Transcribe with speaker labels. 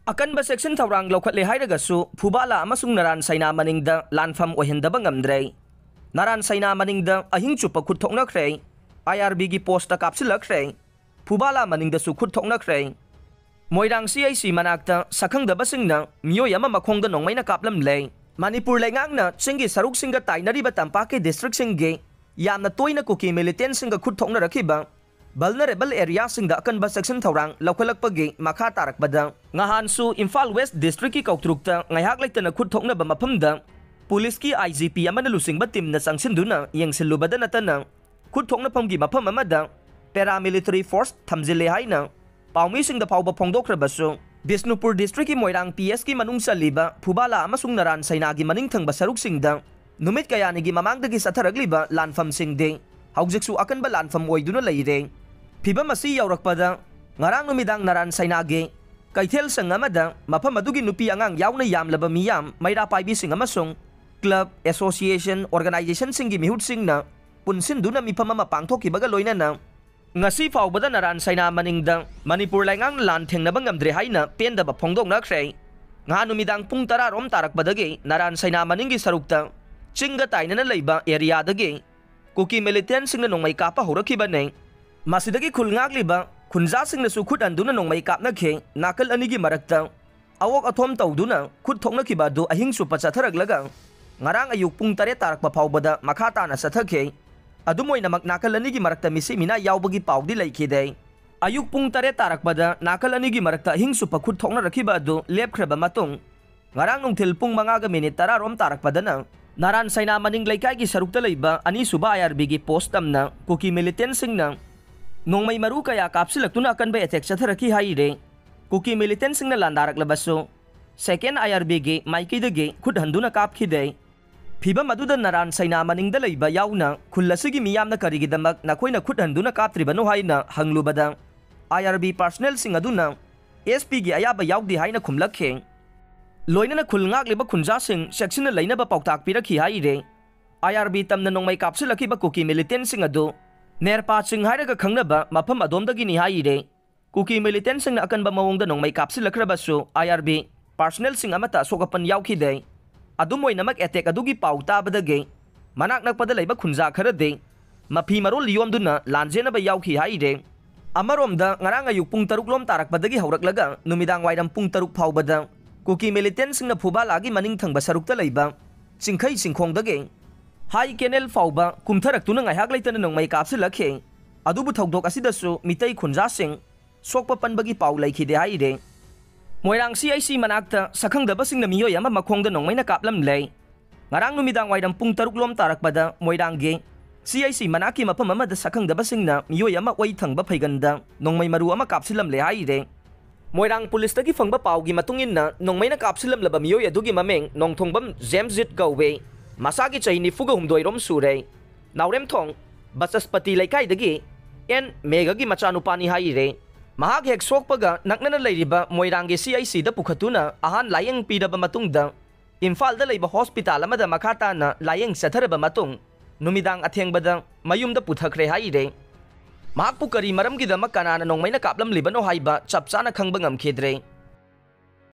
Speaker 1: अकनब section थौरांग लौखटले हाइरगसु फुबाला अमसुंग नारान सैना मनिंगदा लानफम ओहिंदबा ngamdre नारान सैना मनिंगदा अहिंग चुप खुथोंनख्रे IRB गी post कापसिलख्रे फुबाला मनिंगदसु खुथोंनख्रे Moirang CIC मनाक्ता सखंगदबसिंगना मियोय अमा मखोंगदा नोंगमैना कापलमले मणिपुर लेंगांगना चिंगी सरुकसिंगा ताइनरिबा तंपाके डिस्ट्रिक्ट सिंगे यामना तोइना कुकी मिलिटेंट सिंगा खुथोंनरखिबा vulnerable area sing da akanba section thorang laukalakpagi makha tarakbada ngahansu Imphal West district ki kautrukta ngaihak laitana khut thokna ba mafam da police ki IGP amana lusing ba team na sangsin-duna yengsilubada natana khut thokna phamgi mafam amada paramilitary force thamjile haina paumi sing da phawba phongdokrabasu Bisnupur district ki Moirang PS ki manung saliba Phubala amasung Naran Saina gi maning thangba saruk sing da numit kayani gi mamangdagi satharagliba lanfam sing de haujiksu akanba lanfam oiduna leire फिबम असी यौरकपदा ngarang numidang Naran Saina ge kaithel sang amada mafam adugi nupi angang yauna yamlaba miyam maira paibi sing amasung club association organization singi mihut singna punsin duna mifam ama pangthoki baga loinana ngasi faubada Naran Saina maningda Manipur laingang lan thengnaba ngamdre haina pendaba phongdoknakre nga numidang pung 10 rom tarakpadagi Naran Saina maningi sarukta chinga tainana leiba area dagi kuki militant singna nongmai kapa horakibane Masidagi khulngagliba khunja singna su khut anduna nongmai kapna khe nakal anigi marakta awok athom tawduna khut thokna khiba du ahing su pachatharaglaga ngarang ayuk pung 3 tarakpa phawbada makha tana sathakhe adumoina mak nakal anigi marakta misi mina yawbagi pawdi laikhide ayuk pung 3 tarakpada nakal anigi marakta ahing su pa khut thokna rakhiba du lepkhraba matung ngarang nungthil pung 5 ga minute 10 rom tarakpadana Naran Saina maning laikai gi sarukta leiba ani suba IRB gi post tamna kuki militant singna nongmai maru kaya kapsilakuna akanba attack chatharaki haire kuki militant singna landaraklebasu second IRB ge maiki de ge khut handuna kapkhide phiba maduda Naran Saina maningda leiba yauna khullasigi miyamna karigi damak nakoina khut handuna kaptribano haina hanglubada IRB personnel sing aduna SP ge ayaba yaudi haina khumlakhe loinana khulngak leba khunja sing section na leinaba pautak pirakhi haire IRB tamna nongmai kapsilaki ba kuki militant sing adu Nerpa sing hairaga khangnaba mafam adomdagi ni haire kuki militant sing na akanba mawongda nongmai kapsilakrabasu IRB personnel sing amata sokapan yaukhide adumoi namak attack adugi pauta badage manak nakpada leiba khunja kharade mafi marol yomduna lanjena ba yaukhi haire amaromda ngarang ayuk pung 3 lom tarakpadagi hauraklaga numidang wairam pung 3 phawbada kuki militant sing na Phubalagi maning thangba sarukta leiba singkhai singkhongdage Hai Kenel Fauba kumtharakuna ngaihak laitana nongmai kapsilakhe adubu thokdok asidasu mitai khunja sing sokpa panbagi pau laikhide haire Moirang CIC manakta sakhangdaba singna miyoy ama makhongda nongmaina kaplam lei ngarang numidang wairam pung 3 lom tarakpada Moirang ge CIC manaki mapam amada sakhangdaba singna miyoy ama wai thangba phaiganda nongmai maru ama kapsilam le haire Moirang police tagi phangba paugi matungin na nongmaina kapsilam laba miyoy adugi mameng nongthongbam Jamesjit Gauwe Masagi chaini fuga humdoi rom sure Naurem thong Basaspati laikai dagi En megagi machanupani haire Mahag hek sokpaga naknana leiriba Moirangi CIC da pukhatuna ahan layang pidaba matungda Imphal da leiba hospital amada makata na layang satharaba matung Numidang athengbada mayumda puthakre haire Mahag pukari maramgida makanana nongmaina kaplam libano haiba chapchana khangbangam khedre